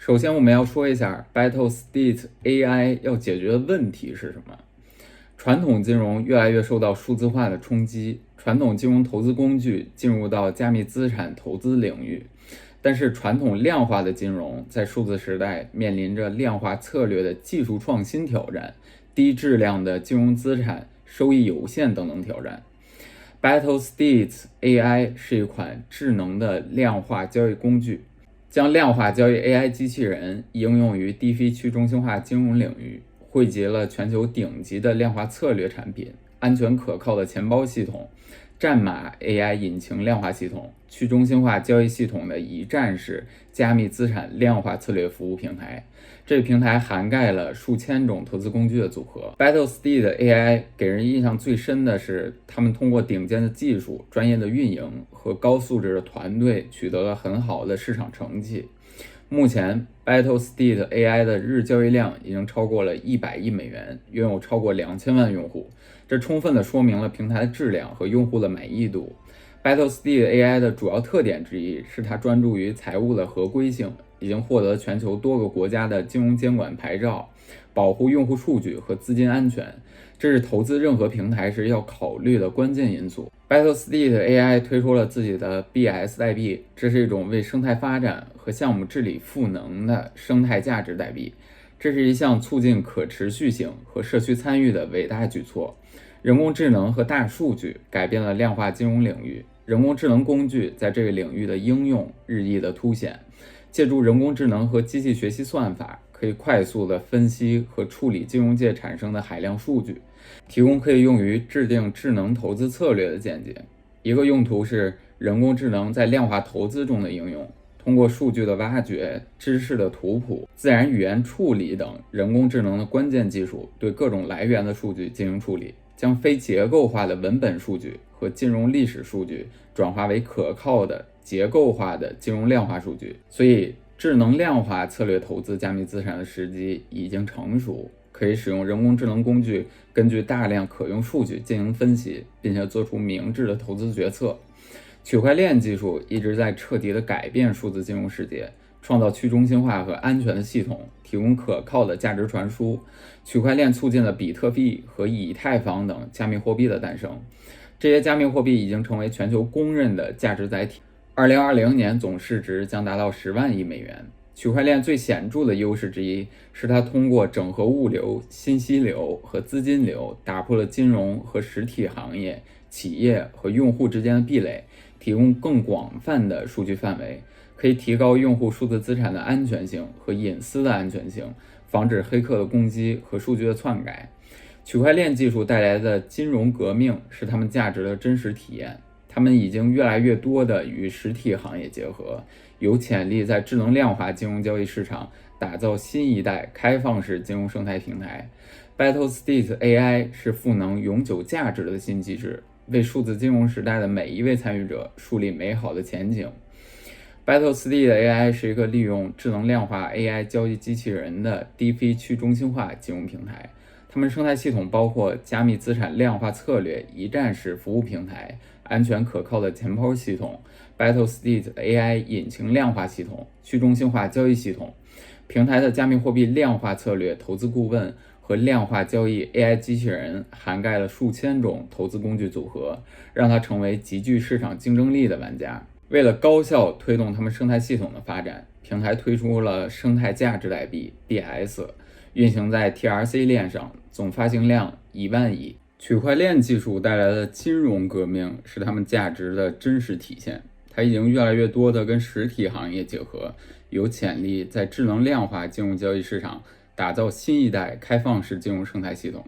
首先，我们要说一下 Battlestate AI 要解决的问题是什么。传统金融越来越受到数字化的冲击，传统金融投资工具进入到加密资产投资领域，但是传统量化的金融在数字时代面临着量化策略的技术创新挑战、低质量的金融资产收益有限等等挑战。Battlestate AI 是一款智能的量化交易工具，将量化交易 AI 机器人应用于低费去中心化金融领域，汇集了全球顶级的量化策略产品、安全可靠的钱包系统、战马 AI 引擎量化系统、去中心化交易系统的一站式加密资产量化策略服务平台。这个平台涵盖了数千种投资工具的组合。Battlestate AI 给人印象最深的是，他们通过顶尖的技术、专业的运营和高素质的团队取得了很好的市场成绩。目前 Battlestate AI 的日交易量已经超过了100亿美元，拥有超过2000万用户，这充分地说明了平台的质量和用户的满意度。Battlestate AI 的主要特点之一是它专注于财务的合规性，已经获得全球多个国家的金融监管牌照，保护用户数据和资金安全，这是投资任何平台时要考虑的关键因素。Battlestate AI 推出了自己的 BS 代币，这是一种为生态发展和项目治理赋能的生态价值代币，这是一项促进可持续性和社区参与的伟大举措。人工智能和大数据改变了量化金融领域，人工智能工具在这个领域的应用日益的凸显。借助人工智能和机器学习算法，可以快速地分析和处理金融界产生的海量数据，提供可以用于制定智能投资策略的见解。一个用途是人工智能在量化投资中的应用，通过数据的挖掘、知识的图谱、自然语言处理等人工智能的关键技术，对各种来源的数据进行处理，将非结构化的文本数据和金融历史数据转化为可靠的结构化的金融量化数据。所以智能量化策略投资加密资产的时机已经成熟，可以使用人工智能工具根据大量可用数据进行分析，并且做出明智的投资决策。区块链技术一直在彻底地改变数字金融世界，创造去中心化和安全的系统，提供可靠的价值传输。区块链促进了比特币和以太坊等加密货币的诞生，这些加密货币已经成为全球公认的价值载体。2020年总市值将达到10万亿美元。区块链最显著的优势之一是它通过整合物流、信息流和资金流，打破了金融和实体行业、企业和用户之间的壁垒，提供更广泛的数据范围，可以提高用户数字资产的安全性和隐私的安全性，防止黑客的攻击和数据的篡改。区块链技术带来的金融革命是他们价值的真实体验，他们已经越来越多地与实体行业结合，有潜力在智能量化金融交易市场打造新一代开放式金融生态平台。Battlestate AI 是赋能永久价值的新机制，为数字金融时代的每一位参与者树立美好的前景。Battlestate AI 是一个利用智能量化 AI 交易机器人的低费去中心化金融平台，他们生态系统包括加密资产量化策略一站式服务平台、安全可靠的钱包系统、Battlestate AI 引擎量化系统、去中心化交易系统。平台的加密货币量化策略投资顾问和量化交易 AI 机器人涵盖了数千种投资工具组合，让它成为极具市场竞争力的玩家。为了高效推动他们生态系统的发展，平台推出了生态价值代币 BS， 运行在 TRC 链上，总发行量1万亿。区块链技术带来的金融革命是他们价值的真实体现，它已经越来越多地跟实体行业结合，有潜力在智能量化金融交易市场打造新一代开放式金融生态系统。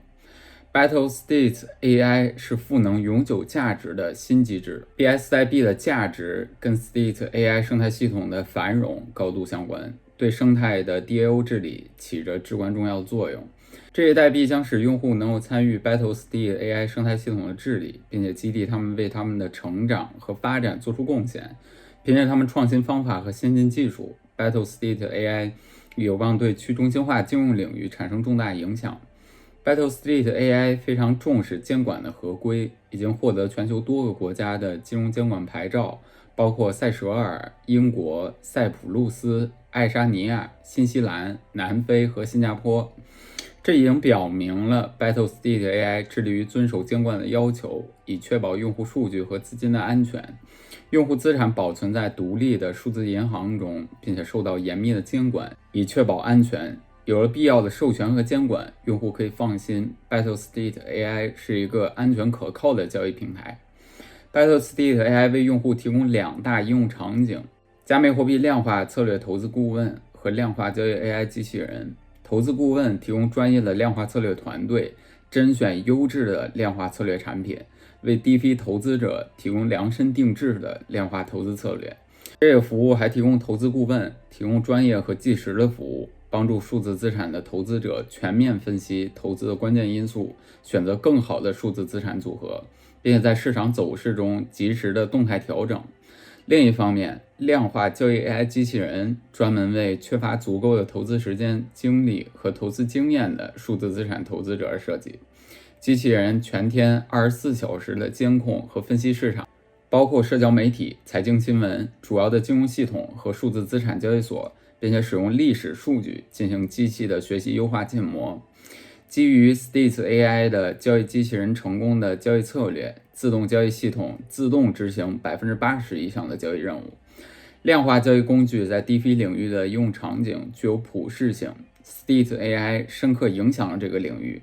Battlestate AI 是赋能永久价值的新机制， BS 代币的价值跟 State AI 生态系统的繁荣高度相关，对生态的 DAO 治理起着至关重要的作用。这些代币将使用户能够参与 Battlestate AI 生态系统的治理，并且激励他们为他们的成长和发展做出贡献。凭借他们创新方法和先进技术， Battlestate AI 有望对去中心化金融领域产生重大影响。Battlestate AI 非常重视监管的合规，已经获得全球多个国家的金融监管牌照，包括塞舌尔、英国、塞浦路斯、爱沙尼亚、新西兰、南非和新加坡。这已经表明了 Battlesteed AI 致力于遵守监管的要求，以确保用户数据和资金的安全。用户资产保存在独立的数字银行中，并且受到严密的监管，以确保安全。有了必要的授权和监管，用户可以放心 Battlesteed AI 是一个安全可靠的交易平台。Battlesteed AI 为用户提供2大应用场景：加密货币量化策略投资顾问和量化交易 AI 机器人。投资顾问提供专业的量化策略团队，甄选优质的量化策略产品，为 DeFi 投资者提供量身定制的量化投资策略。这个服务还提供投资顾问，提供专业和即时的服务，帮助数字资产的投资者全面分析投资的关键因素，选择更好的数字资产组合，并且在市场走势中及时的动态调整。另一方面，量化交易 AI 机器人专门为缺乏足够的投资时间、精力和投资经验的数字资产投资者而设计。机器人全天24小时的监控和分析市场，包括社交媒体、财经新闻、主要的金融系统和数字资产交易所，并且使用历史数据进行机器的学习优化建模。基于 Steeds AI 的交易机器人成功的交易策略，自动交易系统自动执行80%以上的交易任务。量化交易工具在 DeFi 领域的应用场景具有普适性 ，Steeds AI 深刻影响了这个领域。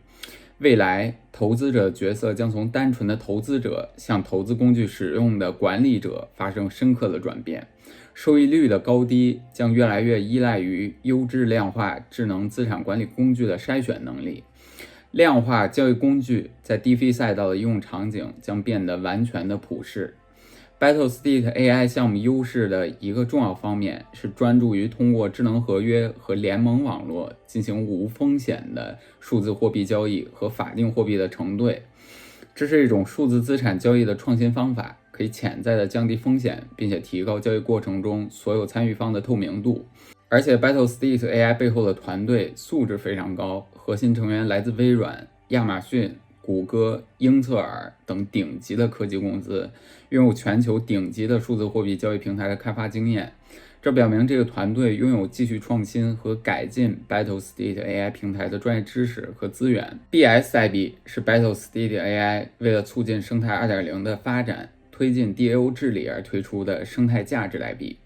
未来，投资者角色将从单纯的投资者向投资工具使用的管理者发生深刻的转变。收益率的高低将越来越依赖于优质量化智能资产管理工具的筛选能力。量化交易工具在 DeFi 赛道的应用场景将变得完全的普适。Battlesteed AI 项目优势的一个重要方面是专注于通过智能合约和联盟网络进行无风险的数字货币交易和法定货币的承兑。这是一种数字资产交易的创新方法，可以潜在的降低风险，并且提高交易过程中所有参与方的透明度。而且 Battlesteed AI 背后的团队素质非常高，核心成员来自微软、亚马逊、谷歌、英特尔等顶级的科技公司，拥有全球顶级的数字货币交易平台的开发经验。这表明这个团队拥有继续创新和改进 Battlesteed AI 平台的专业知识和资源。BS 代币是 Battlesteed AI 为了促进生态 2.0 的发展，推进 DAO 治理而推出的生态价值代币。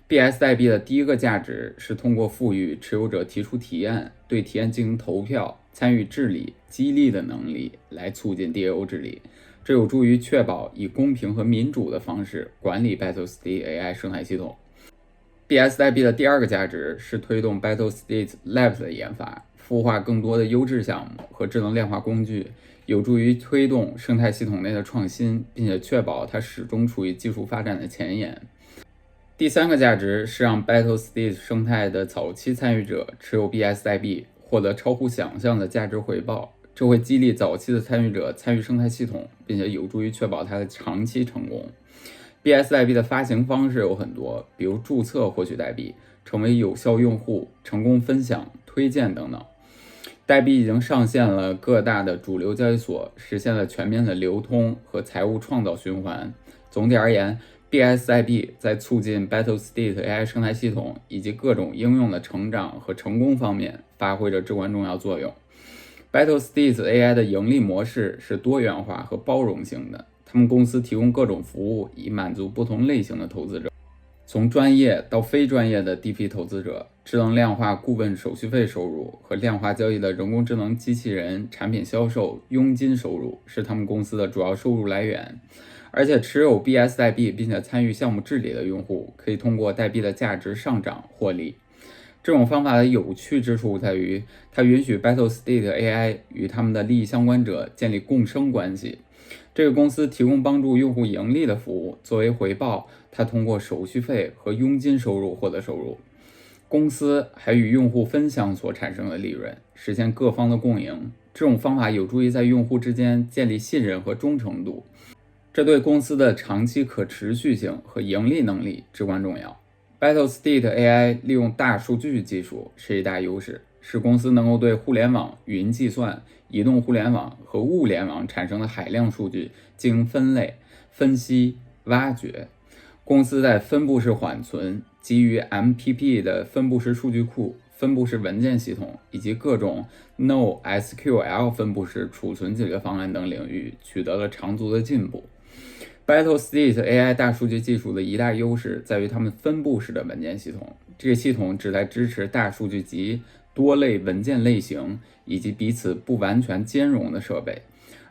BS 代币的第一个价值是通过赋予持有者提出提案、对提案进行投票、参与治理、激励的能力，来促进 DAO 治理。这有助于确保以公平和民主的方式管理 Battlesteed AI 生态系统。BS 代币的第二个价值是推动 Battlesteed Labs 的研发，孵化更多的优质项目和智能量化工具，有助于推动生态系统内的创新，并且确保它始终处于技术发展的前沿。第三个价值是让 Battlesteed 生态的早期参与者持有 BS 代币，获得超乎想象的价值回报。这会激励早期的参与者参与生态系统，并且有助于确保它的长期成功。BS 代币的发行方式有很多，比如注册获取代币、成为有效用户、成功分享、推荐等等。代币已经上线了各大的主流交易所，实现了全面的流通和财务创造循环。总体而言， BS 代币在促进 Battlesteed AI 生态系统以及各种应用的成长和成功方面发挥着至关重要作用。Battlesteed AI 的盈利模式是多元化和包容性的，他们公司提供各种服务以满足不同类型的投资者，从专业到非专业的 DeFi 投资者。智能量化顾问手续费收入和量化交易的人工智能机器人产品销售佣金收入是他们公司的主要收入来源。而且持有 BS 代币并且参与项目治理的用户可以通过代币的价值上涨获利。这种方法的有趣之处在于，它允许 Battlesteed AI 与他们的利益相关者建立共生关系。这个公司提供帮助用户盈利的服务，作为回报，它通过手续费和佣金收入获得收入。公司还与用户分享所产生的利润，实现各方的共赢。这种方法有助于在用户之间建立信任和忠诚度，这对公司的长期可持续性和盈利能力至关重要。Battlesteed AI 利用大数据技术是一大优势，使公司能够对互联网、云计算、移动互联网和物联网产生的海量数据进行分类、分析、挖掘。公司在分布式缓存、基于 MPP 的分布式数据库、分布式文件系统以及各种 NoSQL 分布式储存解决方案等领域取得了长足的进步。Battlestate AI 大数据技术的一大优势在于它们分布式的文件系统，这个系统旨在支持大数据集、多类文件类型以及彼此不完全兼容的设备，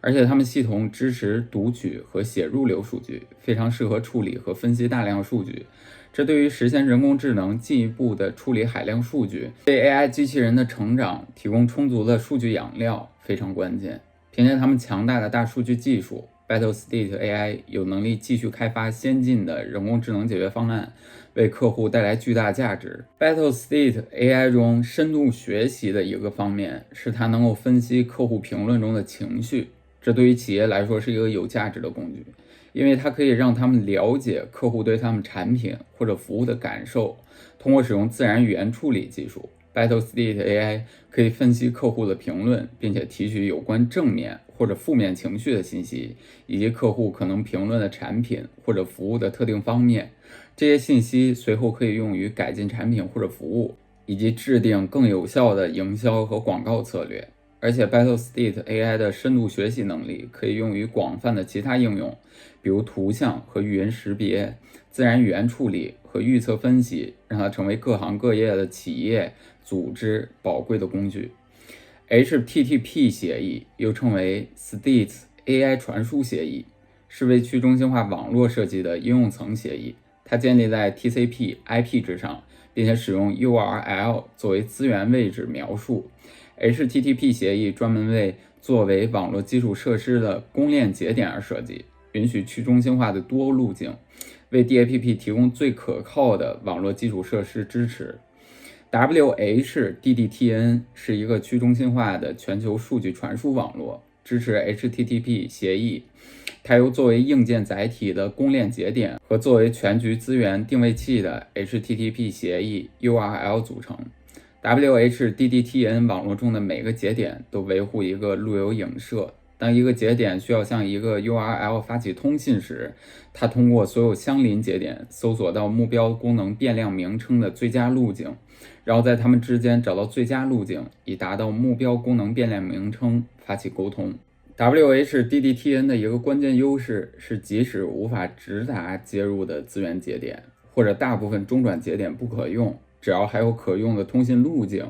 而且它们系统支持读取和写入流数据，非常适合处理和分析大量数据。这对于实现人工智能进一步的处理海量数据，对 AI 机器人的成长提供充足的数据养料非常关键。凭借他们强大的大数据技术， Battlestate AI 有能力继续开发先进的人工智能解决方案，为客户带来巨大价值。Battlestate AI 中深度学习的一个方面是它能够分析客户评论中的情绪，这对于企业来说是一个有价值的工具，因为它可以让他们了解客户对他们产品或者服务的感受。通过使用自然语言处理技术， Battlestate AI 可以分析客户的评论，并且提取有关正面或者负面情绪的信息，以及客户可能评论的产品或者服务的特定方面。这些信息随后可以用于改进产品或者服务，以及制定更有效的营销和广告策略。而且 Battlestate AI 的深度学习能力可以用于广泛的其他应用，比如图像和语音识别、自然语言处理和预测分析，让它成为各行各业的企业、组织宝贵的工具。HTTP 协议又称为 States AI 传输协议，是为去中心化网络设计的应用层协议。它建立在 TCP/IP 之上，并且使用 URL 作为资源位置描述。HTTP 协议专门为作为网络基础设施的公链节点而设计，允许去中心化的多路径，为 DAPP 提供最可靠的网络基础设施支持。WHDDTN 是一个去中心化的全球数据传输网络，支持 HTTP 协议。它由作为硬件载体的公链节点和作为全局资源定位器的 HTTP 协议 URL 组成。WHDDTN 网络中的每个节点都维护一个路由影射。当一个节点需要向一个 URL 发起通信时，它通过所有相邻节点搜索到目标功能变量名称的最佳路径，然后在它们之间找到最佳路径，以达到目标功能变量名称发起沟通。WHDDTN 的一个关键优势是，即使无法直达接入的资源节点，或者大部分中转节点不可用，只要还有可用的通信路径，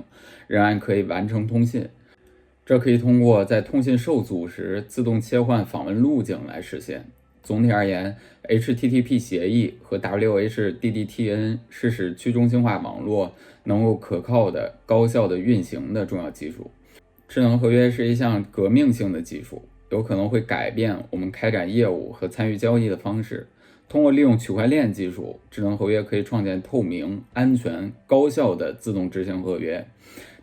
仍然可以完成通信。这可以通过在通信受阻时自动切换访问路径来实现。总体而言， HTTP 协议和 WHDDTN 是使去中心化网络能够可靠的、高效的运行的重要技术。智能合约是一项革命性的技术，有可能会改变我们开展业务和参与交易的方式。通过利用区块链技术，智能合约可以创建透明、安全、高效的自动执行合约。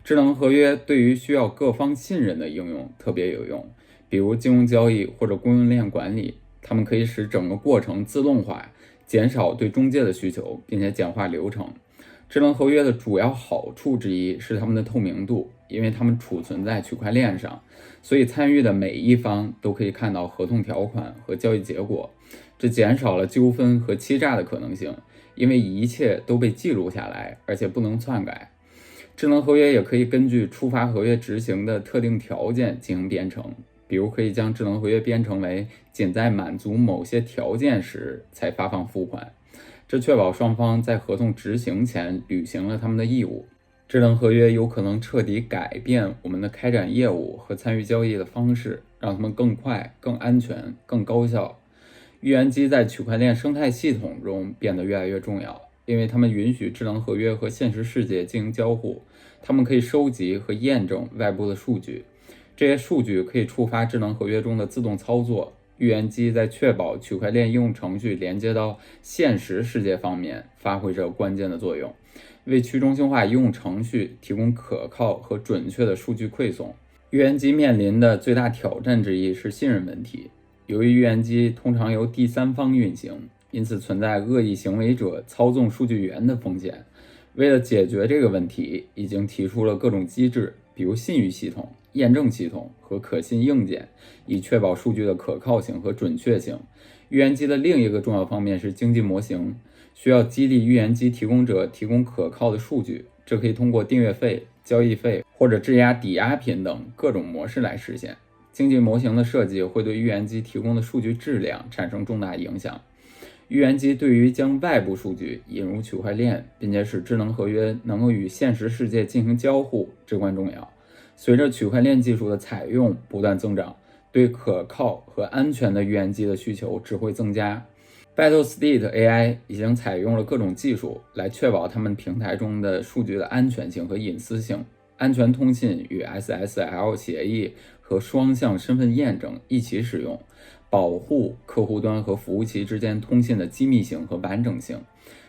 智能合约对于需要各方信任的应用特别有用，比如金融交易或者供应链管理，它们可以使整个过程自动化，减少对中介的需求，并且简化流程。智能合约的主要好处之一是它们的透明度，因为它们储存在区块链上，所以参与的每一方都可以看到合同条款和交易结果，这减少了纠纷和欺诈的可能性，因为一切都被记录下来，而且不能篡改。智能合约也可以根据触发合约执行的特定条件进行编程，比如可以将智能合约编程为仅在满足某些条件时才发放付款，这确保双方在合同执行前履行了他们的义务。智能合约有可能彻底改变我们的开展业务和参与交易的方式，让它们更快、更安全、更高效。预言机在区块链生态系统中变得越来越重要，因为它们允许智能合约和现实世界进行交互，它们可以收集和验证外部的数据，这些数据可以触发智能合约中的自动操作。预言机在确保区块链应用程序连接到现实世界方面发挥着关键的作用，为去中心化应用程序提供可靠和准确的数据馈送。预言机面临的最大挑战之一是信任问题，由于预言机通常由第三方运行，因此存在恶意行为者操纵数据源的风险。为了解决这个问题，已经提出了各种机制，比如信誉系统、验证系统和可信硬件，以确保数据的可靠性和准确性。预言机的另一个重要方面是经济模型，需要激励预言机提供者提供可靠的数据，这可以通过订阅费、交易费或者质押抵押品等各种模式来实现。经济模型的设计会对预言机提供的数据质量产生重大影响。预言机对于将外部数据引入区块链，并且使智能合约能够与现实世界进行交互至关重要。随着区块链技术的采用不断增长，对可靠和安全的预言机的需求只会增加。Battlestate AI 已经采用了各种技术来确保他们平台中的数据的安全性和隐私性。安全通信与 SSL 协议和双向身份验证一起使用，保护客户端和服务器之间通信的机密性和完整性。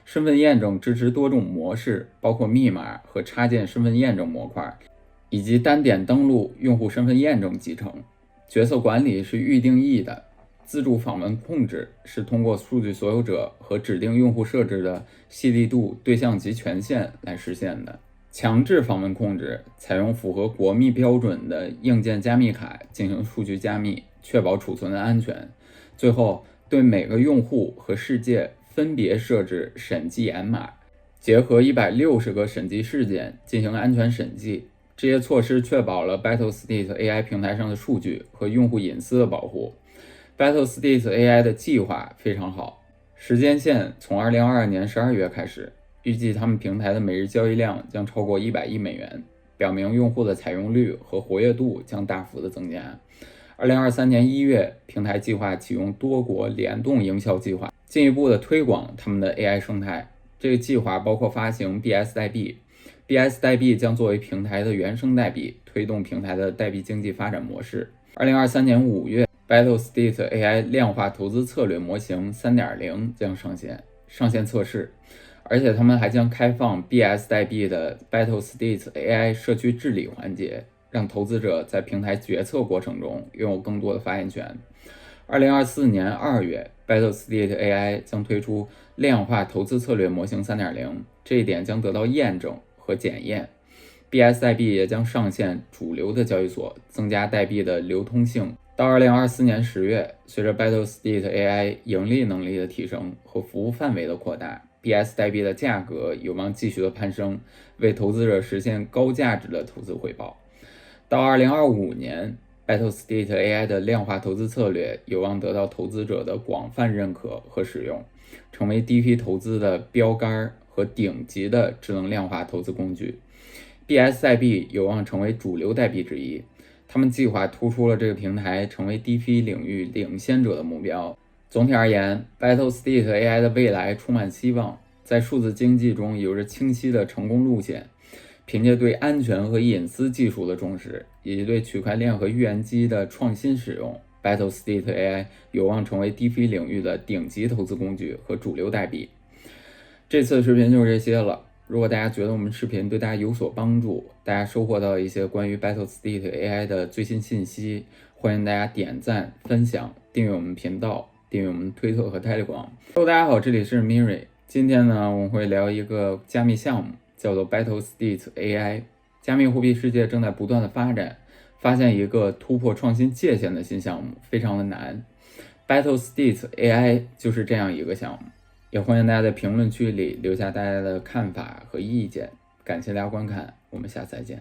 身份验证支持多种模式，包括密码和插件身份验证模块，以及单点登录用户身份验证集成。角色管理是预定义的，自助访问控制是通过数据所有者和指定用户设置的细粒度、对象及权限来实现的。强制访问控制采用符合国密标准的硬件加密卡进行数据加密，确保储存的安全。最后，对每个用户和事件分别设置审计掩码，结合160个审计事件进行安全审计。这些措施确保了 Battlestate AI 平台上的数据和用户隐私的保护。Battlestate AI 的计划非常好，时间线从2022年12月开始，预计他们平台的每日交易量将超过100亿美元，表明用户的采用率和活跃度将大幅的增加。2023年1月，平台计划启用多国联动营销计划，进一步的推广他们的 AI 生态。这个计划包括发行 BS 代币，BS 代币将作为平台的原生代币，推动平台的代币经济发展模式。2023年5月，Battlestate AI 量化投资策略模型 3.0 将上线测试，而且他们还将开放 BS 代币的 Battlestate AI 社区治理环节，让投资者在平台决策过程中拥有更多的发言权。2024年2月，Battlestate AI 将推出量化投资策略模型 3.0， 这一点将得到验证和检验。BS 代币也将上线主流的交易所，增加代币的流通性。到2024年10月，随着 Battlestate AI 盈利能力的提升和服务范围的扩大， BS 代币的价格有望继续的攀升，为投资者实现高价值的投资回报。到2025年，Battlestate AI 的量化投资策略有望得到投资者的广泛认可和使用，成为第一批投资的标杆和顶级的智能量化投资工具。BS 代币有望成为主流代币之一，他们计划突出了这个平台成为 DeFi 领域领先者的目标。总体而言， Battlestate AI 的未来充满希望，在数字经济中有着清晰的成功路线。凭借对安全和隐私技术的重视，以及对区块链和预言机的创新使用， Battlestate AI 有望成为 DeFi 领域的顶级投资工具和主流代币。这次的视频就是这些了。如果大家觉得我们视频对大家有所帮助，大家收获到一些关于 Battlestate AI 的最新信息，欢迎大家点赞、分享、订阅我们频道，订阅我们推特和 Telegram。大家好，这里是 Miri。今天呢，我们会聊一个加密项目，叫做 Battlestate AI。加密货币世界正在不断的发展，发现一个突破创新界限的新项目非常的难。Battlestate AI 就是这样一个项目。也欢迎大家在评论区里留下大家的看法和意见，感谢大家观看，我们下次再见。